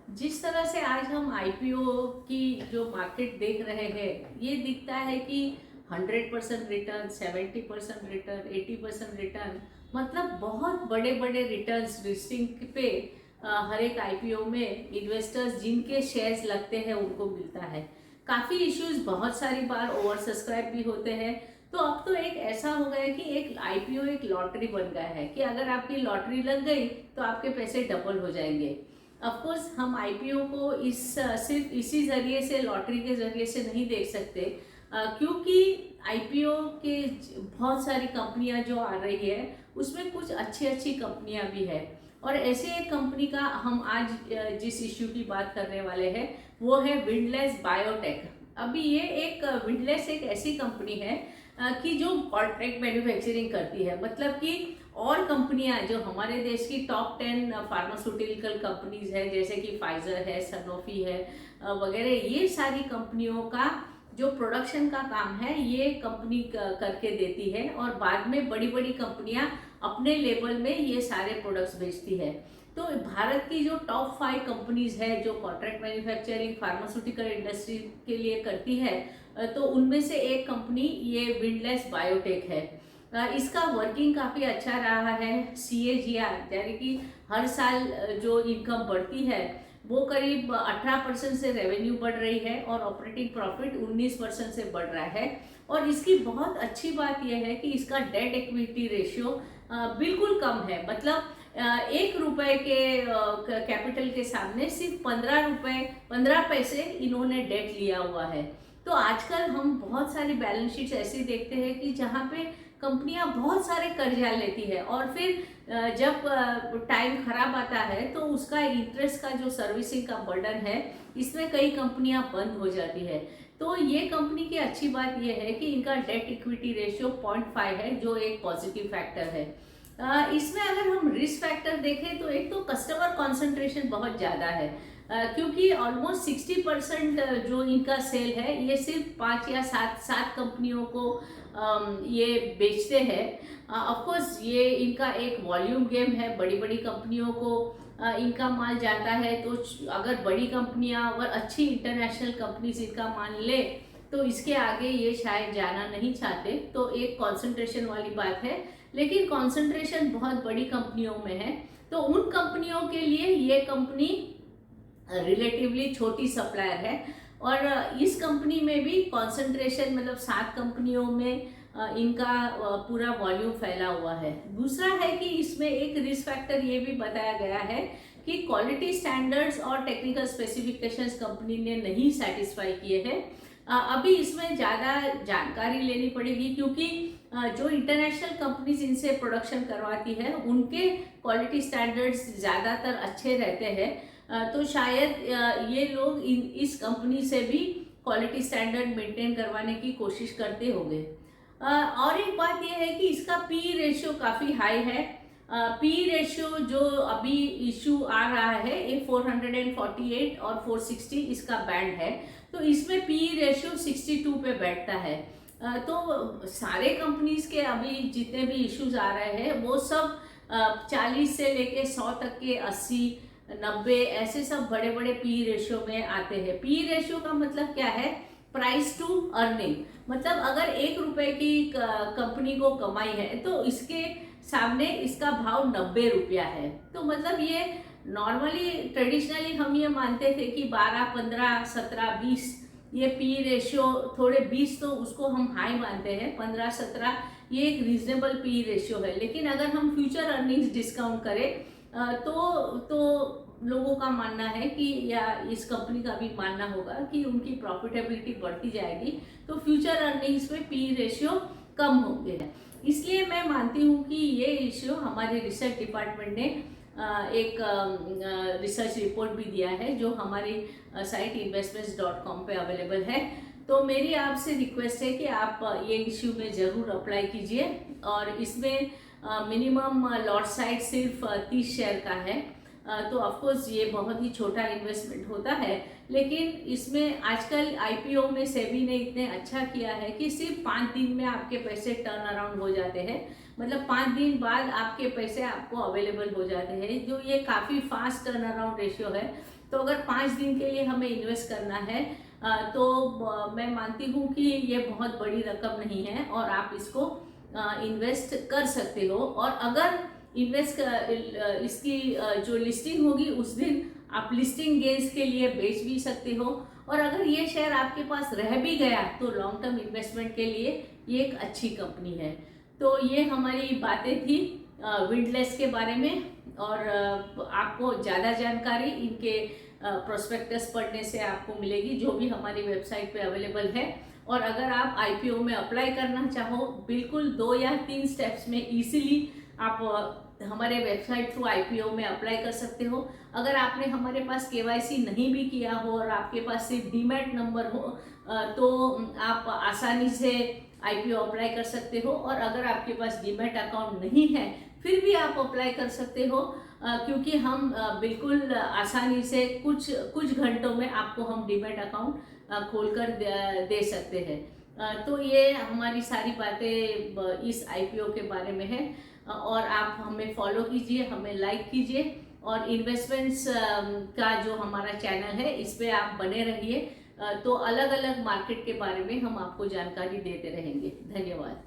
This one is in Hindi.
जिस तरह से आज हम आईपीओ की जो मार्केट देख रहे हैं, ये दिखता है कि 100% रिटर्न, 70% रिटर्न, 80% रिटर्न, मतलब बहुत बड़े बड़े रिटर्न्स लिस्टिंग पे हर एक आईपीओ में इन्वेस्टर्स जिनके शेयर्स लगते हैं उनको मिलता है। काफ़ी इश्यूज बहुत सारी बार ओवर सब्सक्राइब भी होते हैं। तो अब तो एक ऐसा हो गया है कि एक आईपीओ एक लॉटरी बन गया है कि अगर आपकी लॉटरी लग गई तो आपके पैसे डबल हो जाएंगे। ऑफ कोर्स हम आईपीओ को सिर्फ इसी जरिए से, लॉटरी के जरिए से नहीं देख सकते, क्योंकि आईपीओ के बहुत सारी कंपनियां जो आ रही है उसमें कुछ अच्छी अच्छी कंपनियां भी है। और ऐसे एक कंपनी का हम आज जिस इश्यू की बात करने वाले हैं वो है विंडलेस बायोटेक। अभी ये एक विंडलेस एक ऐसी कंपनी है कि जो कॉन्ट्रैक्ट मैन्युफैक्चरिंग करती है, मतलब कि और कंपनियां जो हमारे देश की टॉप 10 फार्मास्यूटिकल कंपनीज है, जैसे कि फाइजर है, सनोफी है वगैरह, ये सारी कंपनियों का जो प्रोडक्शन का काम है ये कंपनी करके देती है और बाद में बड़ी बड़ी कंपनियां अपने लेवल में ये सारे प्रोडक्ट्स बेचती है। तो भारत की जो टॉप 5 कंपनीज है जो कॉन्ट्रैक्ट मैन्युफैक्चरिंग फार्मास्यूटिकल इंडस्ट्री के लिए करती है, तो उनमें से एक कंपनी ये विंडलेस बायोटेक है। इसका वर्किंग काफ़ी अच्छा रहा है। CAGR यानी कि हर साल जो इनकम बढ़ती है वो करीब 18% से रेवेन्यू बढ़ रही है और ऑपरेटिंग प्रॉफिट 19% से बढ़ रहा है। और इसकी बहुत अच्छी बात यह है कि इसका डेट इक्विटी रेशियो बिल्कुल कम है, मतलब 1 रुपए के कैपिटल के सामने सिर्फ 15 रुपए 15 पैसे इन्होंने डेट लिया हुआ है। तो आजकल हम बहुत सारी बैलेंस शीट्स ऐसी देखते हैं कि जहाँ पे कंपनियां बहुत सारे कर्जा लेती है और फिर जब टाइम खराब आता है तो उसका इंटरेस्ट का जो सर्विसिंग का बर्डन है, इसमें कई कंपनियां बंद हो जाती है। तो ये कंपनी की अच्छी बात यह है कि इनका डेट इक्विटी रेशियो 0.5 है, जो एक पॉजिटिव फैक्टर है। इसमें अगर हम रिस्क फैक्टर देखें तो एक तो कस्टमर कंसंट्रेशन बहुत ज़्यादा है, क्योंकि ऑलमोस्ट 60% जो इनका सेल है ये सिर्फ 5 या 7 कंपनियों को ये बेचते हैं। ऑफ कोर्स ये इनका एक वॉल्यूम गेम है, बड़ी बड़ी कंपनियों को इनका माल जाता है। तो अगर बड़ी कंपनियां अगर अच्छी इंटरनेशनल कंपनीज इनका माल ले तो इसके आगे ये शायद जाना नहीं चाहते। तो एक कंसंट्रेशन वाली बात है, लेकिन कंसंट्रेशन बहुत बड़ी कंपनियों में है। तो उन कंपनियों के लिए ये कंपनी रिलेटिवली छोटी सप्लायर है। और इस कंपनी में भी कंसंट्रेशन, मतलब 7 कंपनियों में इनका पूरा वॉल्यूम फैला हुआ है। दूसरा है कि इसमें एक रिस्क फैक्टर ये भी बताया गया है कि क्वालिटी स्टैंडर्ड्स और टेक्निकल स्पेसिफिकेशंस कंपनी ने नहीं सेटिस्फाई किए हैं। अभी इसमें ज़्यादा जानकारी लेनी पड़ेगी, क्योंकि जो इंटरनेशनल कंपनीज इनसे प्रोडक्शन करवाती है उनके क्वालिटी स्टैंडर्ड्स ज़्यादातर अच्छे रहते हैं। तो शायद ये लोग इस कंपनी से भी क्वालिटी स्टैंडर्ड मेंटेन करवाने की कोशिश करते होंगे। और एक बात यह है कि इसका पी रेशियो काफ़ी हाई है। पी रेशियो जो अभी इशू आ रहा है ये 448 और 460 इसका बैंड है। तो इसमें पी रेशियो 62 पे बैठता है। तो सारे कंपनीज के अभी जितने भी इश्यूज आ रहे हैं वो सब 40 से लेके 100 तक के, 80 90 ऐसे सब बड़े बड़े पी रेशियो में आते हैं। पी रेशियो का मतलब क्या है? Price to earning. मतलब अगर 1 रुपए की कंपनी को कमाई है तो इसके सामने इसका भाव 90 रुपया है। तो मतलब ये नॉर्मली ट्रेडिशनली हम ये मानते थे कि 12, 15, 17, 20 ये पी रेशियो, थोड़े 20 तो उसको हम हाई मानते हैं, 15, 17 ये एक रीजनेबल पी रेशियो है। लेकिन अगर हम फ्यूचर अर्निंग्स डिस्काउंट करें तो लोगों का मानना है कि, या इस कंपनी का भी मानना होगा कि उनकी प्रॉफिटेबिलिटी बढ़ती जाएगी तो फ्यूचर अर्निंग्स में पी रेशियो कम होंगे। इसलिए मैं मानती हूँ कि ये इश्यू हमारे रिसर्च डिपार्टमेंट ने एक रिसर्च रिपोर्ट भी दिया है जो हमारी साइट investments.com पे अवेलेबल है। तो मेरी आपसे रिक्वेस्ट है कि आप ये इश्यू में ज़रूर अप्लाई कीजिए। और इसमें मिनिमम लॉट साइज सिर्फ 30 शेयर का है। तो ऑफकोर्स ये बहुत ही छोटा इन्वेस्टमेंट होता है, लेकिन इसमें आजकल आईपीओ में सेबी ने इतने अच्छा किया है कि सिर्फ 5 दिन में आपके पैसे टर्न अराउंड हो जाते हैं। मतलब 5 दिन बाद आपके पैसे आपको अवेलेबल हो जाते हैं, जो ये काफ़ी फास्ट टर्न अराउंड रेशियो है। तो अगर 5 दिन के लिए हमें इन्वेस्ट करना है तो मैं मानती हूँ कि ये बहुत बड़ी रकम नहीं है और आप इसको इन्वेस्ट कर सकते हो। और अगर इन्वेस्ट इसकी जो लिस्टिंग होगी उस दिन आप लिस्टिंग गेन्स के लिए बेच भी सकते हो। और अगर ये शेयर आपके पास रह भी गया तो लॉन्ग टर्म इन्वेस्टमेंट के लिए ये एक अच्छी कंपनी है। तो ये हमारी बातें थी विंडलेस के बारे में। और आपको ज़्यादा जानकारी इनके प्रोस्पेक्टस पढ़ने से आपको मिलेगी, जो भी हमारी वेबसाइट पे अवेलेबल है। और अगर आप आईपीओ में अप्लाई करना चाहो, बिल्कुल 2 या 3 स्टेप्स में इजीली आप हमारे वेबसाइट थ्रू आईपीओ में अप्लाई कर सकते हो। अगर आपने हमारे पास केवाईसी नहीं भी किया हो और आपके पास सिर्फ डीमैट नंबर हो तो आप आसानी से आईपीओ अप्लाई कर सकते हो। और अगर आपके पास डीमैट अकाउंट नहीं है फिर भी आप अप्लाई कर सकते हो, क्योंकि हम बिल्कुल आसानी से कुछ घंटों में आपको हम डीमैट अकाउंट खोलकर दे सकते हैं। तो ये हमारी सारी बातें इस आईपीओ के बारे में है। और आप हमें फॉलो कीजिए, हमें लाइक कीजिए और इन्वेस्टमेंट्स का जो हमारा चैनल है इस पे आप बने रहिए। तो अलग अलग मार्केट के बारे में हम आपको जानकारी देते रहेंगे। धन्यवाद।